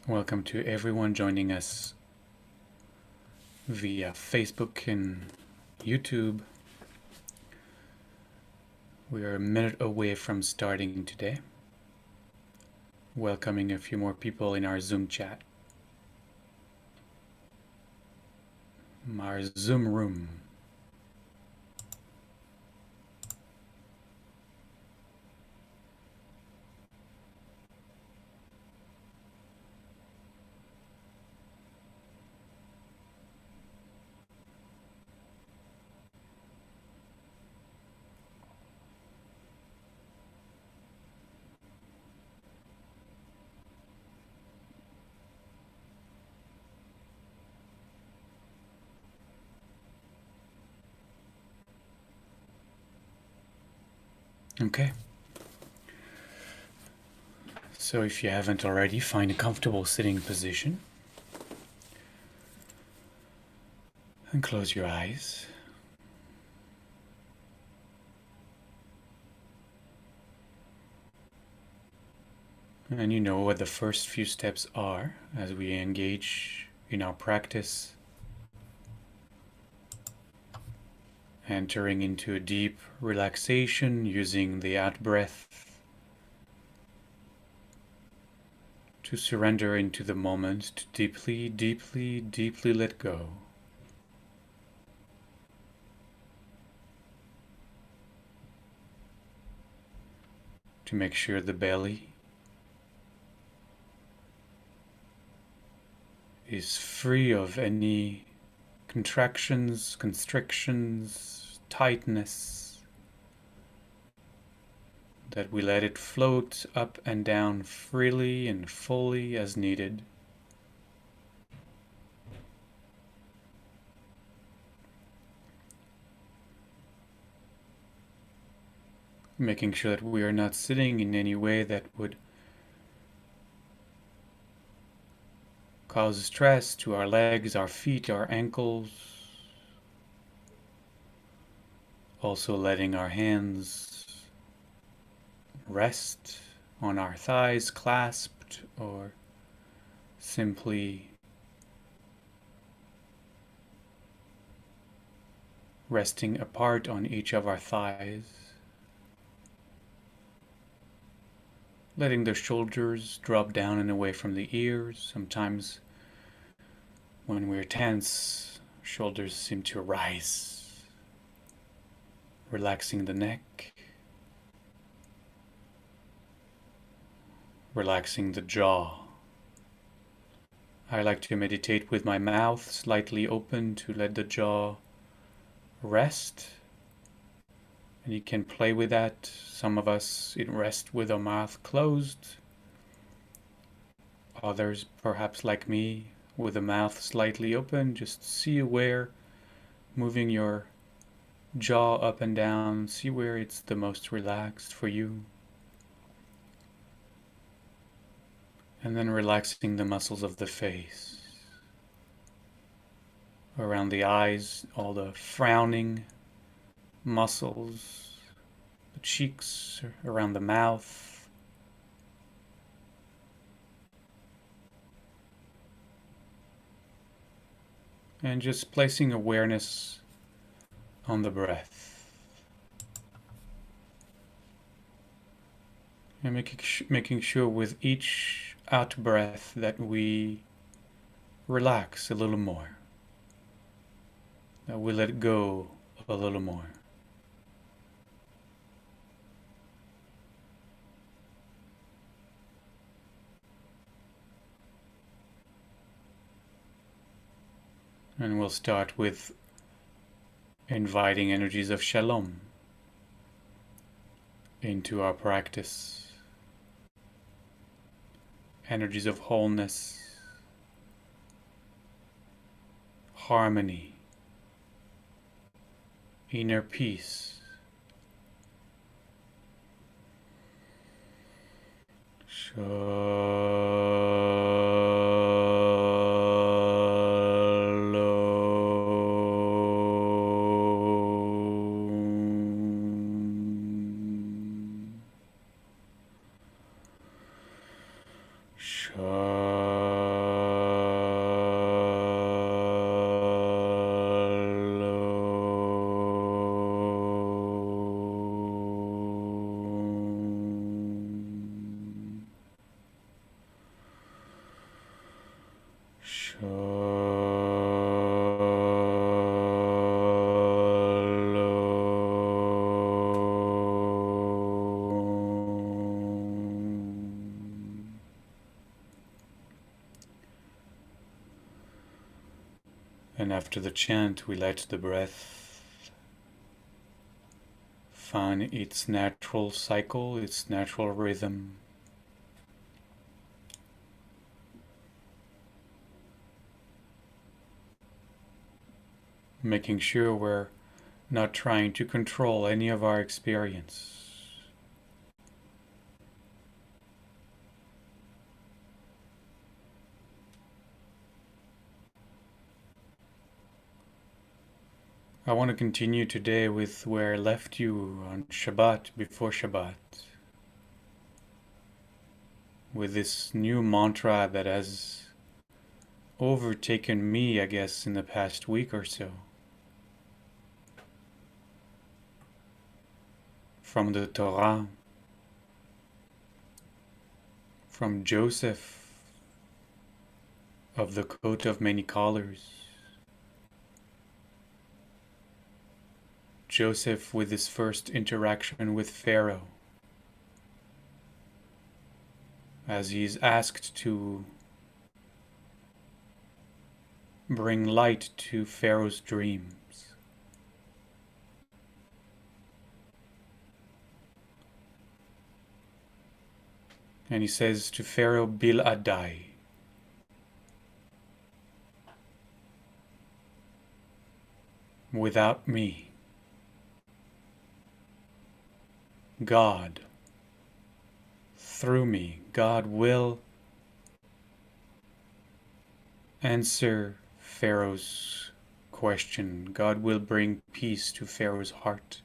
Welcome to everyone joining us via Facebook and YouTube. We are a minute away from starting today. Welcoming a few more people in our Zoom chat. Our Zoom room. Okay. So if you haven't already, find a comfortable sitting position and close your eyes. And you know what the first few steps are as we engage in our practice, entering into a deep relaxation using the out breath to surrender into the moment, to deeply, deeply, deeply let go. To make sure the belly is free of any contractions, constrictions, tightness, that we let it float up and down freely and fully as needed. Making sure that we are not sitting in any way that would cause stress to our legs, our feet, our ankles. Also letting our hands rest on our thighs clasped or simply resting apart on each of our thighs. Letting the shoulders drop down and away from the ears. Sometimes when we're tense, shoulders seem to rise. Relaxing the neck. Relaxing the jaw. I like to meditate with my mouth slightly open to let the jaw rest. And you can play with that. Some of us rest with our mouth closed. Others, perhaps like me, with the mouth slightly open. Just see where, moving your jaw up and down, see where it's the most relaxed for you. And then relaxing the muscles of the face. Around the eyes, all the frowning muscles, the cheeks, around the mouth. And just placing awareness on the breath. And making sure with each out breath that we relax a little more, that we let go a little more. And we'll start with inviting energies of shalom into our practice. Energies of wholeness, harmony, inner peace. Shalom. And after the chant, we let the breath find its natural cycle, its natural rhythm. Making sure we're not trying to control any of our experience. I want to continue today with where I left you on Shabbat, before Shabbat, with this new mantra that has overtaken me, I guess, in the past week or so. From the Torah, from Joseph of the coat of many colors. Joseph with his first interaction with Pharaoh, as he is asked to bring light to Pharaoh's dreams. And he says to Pharaoh, Bil Adai. Without me. God, through me, God will answer Pharaoh's question. God will bring peace to Pharaoh's heart.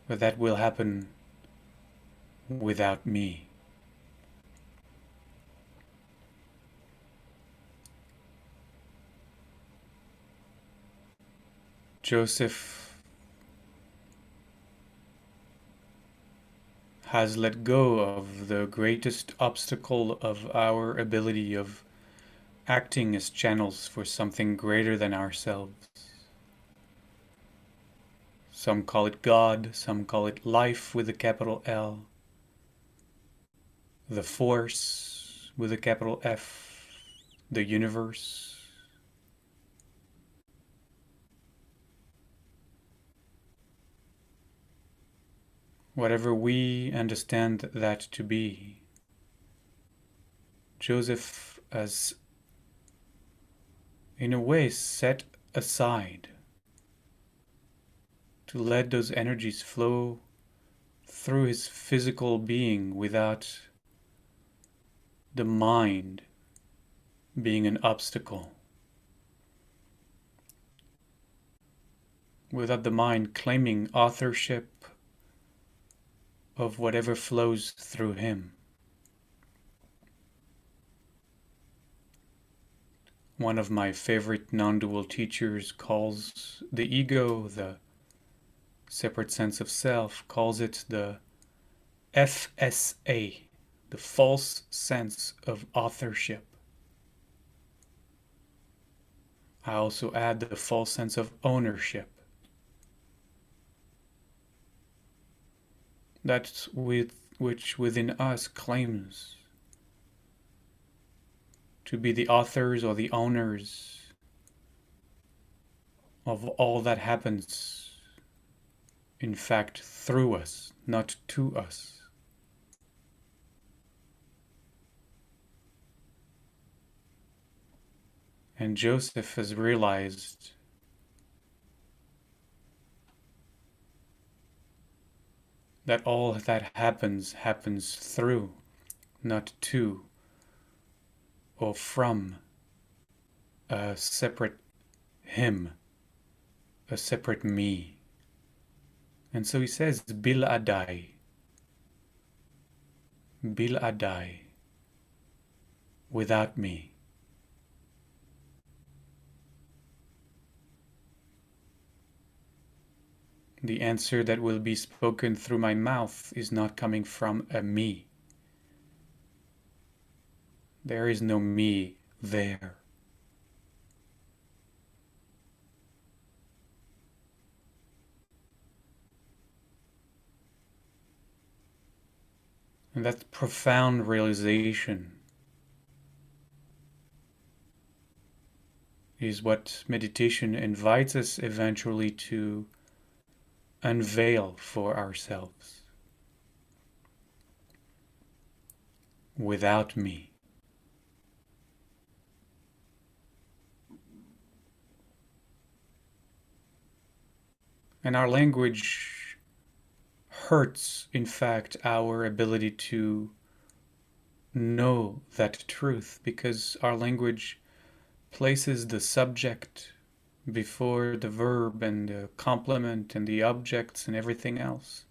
But that will happen without me. Joseph has let go of the greatest obstacle of our ability of acting as channels for something greater than ourselves. Some call it God, some call it life with a capital L, the force with a capital F, the universe. Whatever we understand that to be, Joseph has, in a way, set aside to let those energies flow through his physical being without the mind being an obstacle, without the mind claiming authorship of whatever flows through him. One of my favorite non-dual teachers calls the ego, the separate sense of self, calls it the FSA, the false sense of authorship. I also add the false sense of ownership. That's which within us claims to be the authors or the owners of all that happens, in fact, through us, not to us. And Joseph has realized that all that happens through, not to or from a separate him, a separate me. And so he says, Bil Adai, Bil Adai, without me. The answer that will be spoken through my mouth is not coming from a me. There is no me there. And that profound realization is what meditation invites us eventually to unveil for ourselves. Without me. And our language hurts, in fact, our ability to know that truth, because our language places the subject before the verb and the complement and the objects and everything else.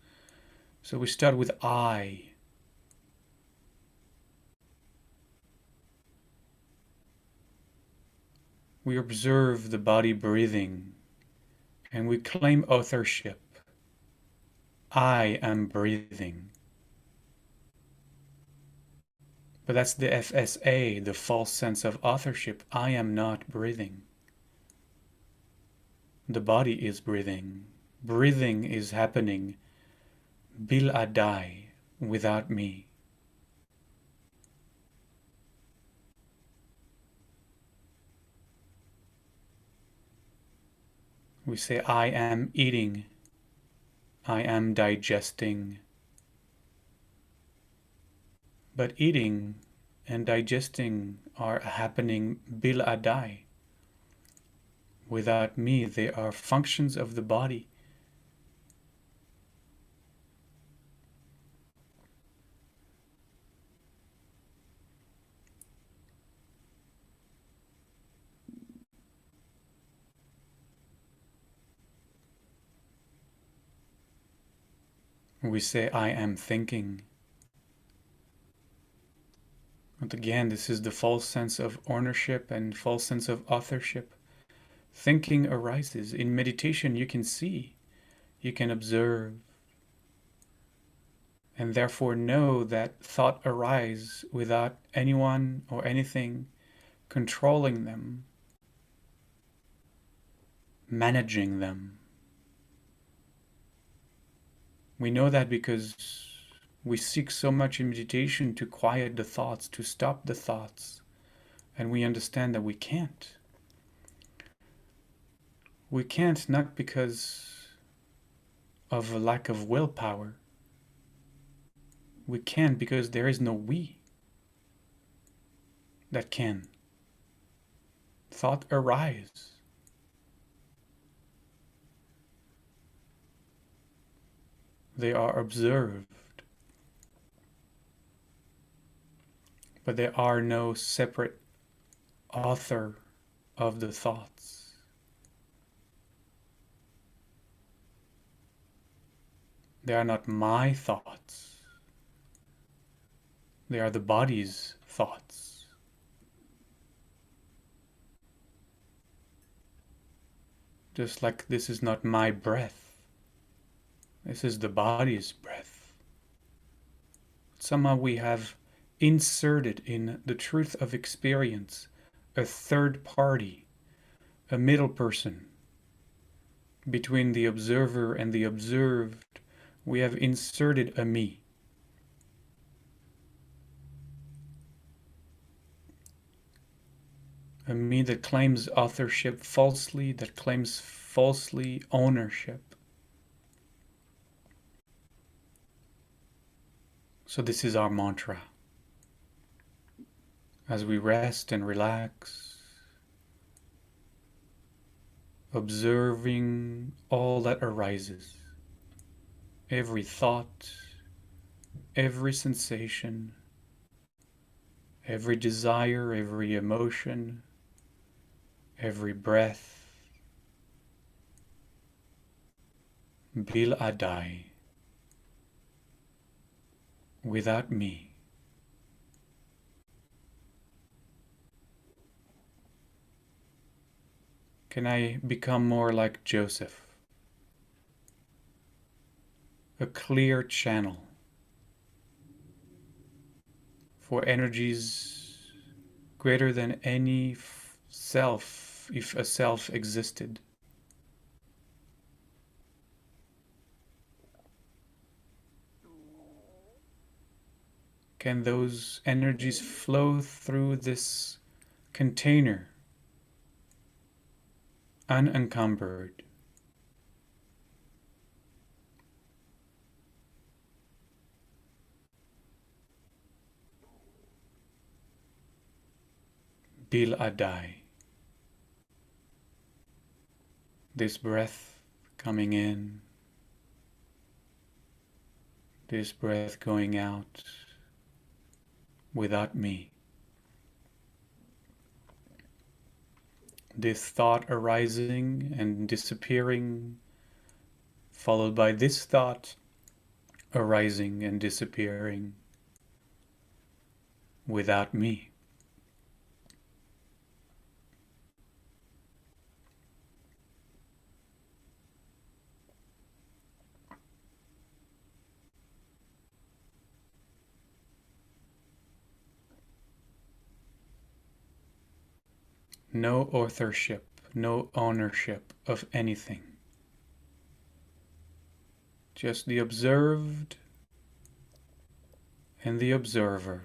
So we start with I. We observe the body breathing and we claim authorship. I am breathing. But that's the FSA, the false sense of authorship. I am not breathing. The body is breathing. Breathing is happening bil adai, without me. We say, I am eating. I am digesting. But eating and digesting are happening bil adai. Without me, they are functions of the body. We say, I am thinking. But again, this is the false sense of ownership and false sense of authorship. Thinking arises. In meditation, you can see, you can observe, and therefore know that thought arise without anyone or anything controlling them, managing them. We know that because we seek so much in meditation to quiet the thoughts, to stop the thoughts, and we understand that we can't. We can't not because of a lack of willpower. We can't because there is no we that can. Thought arise. They are observed. But there are no separate author of the thoughts. They are not my thoughts. They are the body's thoughts. Just like this is not my breath. This is the body's breath. Somehow we have inserted in the truth of experience a third party, a middle person. Between the observer and the observed, we have inserted a me. A me that claims authorship falsely, that claims falsely ownership. So this is our mantra. As we rest and relax, observing all that arises, every thought, every sensation, every desire, every emotion, every breath, bil adai, without me. Can I become more like Joseph? A clear channel for energies greater than any self, if a self existed. Can those energies flow through this container unencumbered. Bil Adai. This breath coming in, this breath going out without me. This thought arising and disappearing, followed by this thought arising and disappearing without me. No authorship, no ownership of anything. Just the observed and the observer.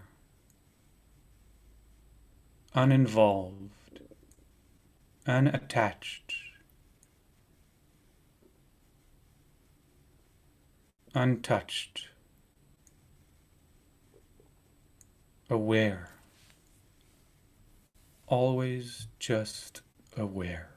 Uninvolved, unattached, untouched, aware. Always just aware.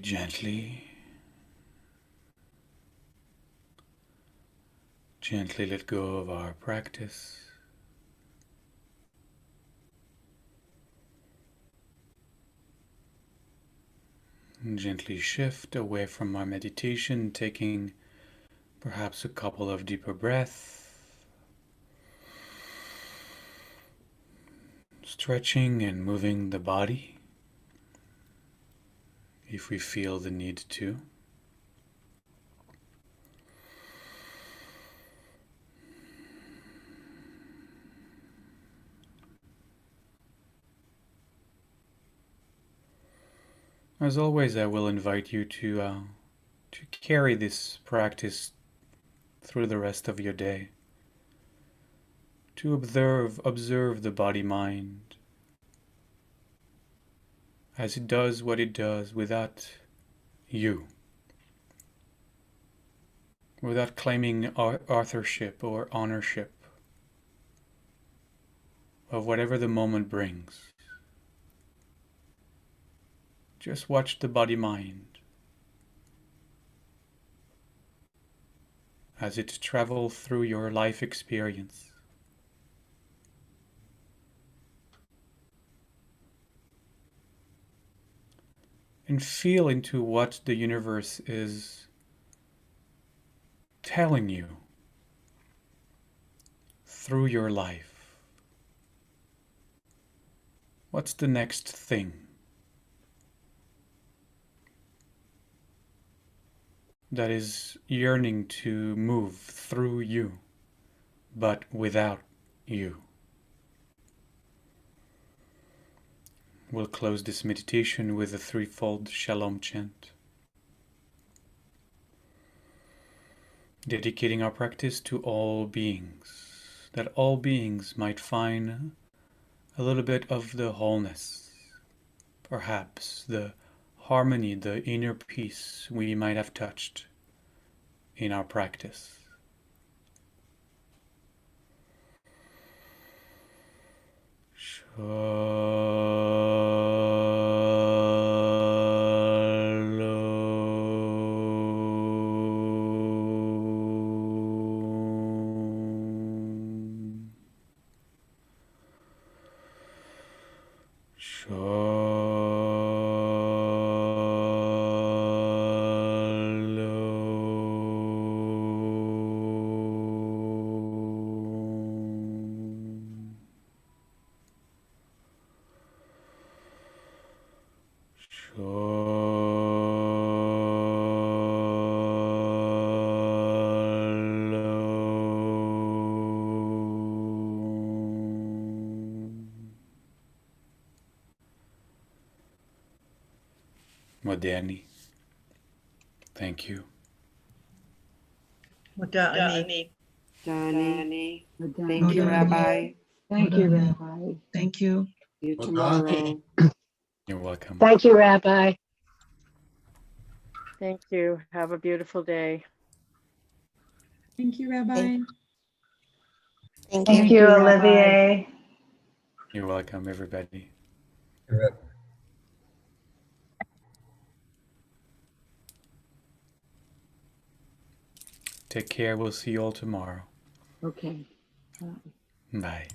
we gently let go of our practice. And gently shift away from our meditation, taking perhaps a couple of deeper breaths, stretching and moving the body if we feel the need to. As always, I will invite you to carry this practice through the rest of your day, to observe the body-mind as it does what it does without you, without claiming authorship or ownership of whatever the moment brings. Just watch the body-mind as it travels through your life experience. And feel into what the universe is telling you through your life. What's the next thing that is yearning to move through you, but without you? We'll close this meditation with a threefold Shalom chant, dedicating our practice to all beings, that all beings might find a little bit of the wholeness, perhaps the harmony, the inner peace we might have touched in our practice. Moderni, thank you. Modani. Dani. Thank you, Rabbi. Thank you, Rabbi. Thank you. See you tomorrow. You're welcome. Thank you, Rabbi. Thank you. Have a beautiful day. Thank you, Rabbi. Thank you, Olivier. You're welcome, everybody. Take care. We'll see you all tomorrow. Okay. Bye.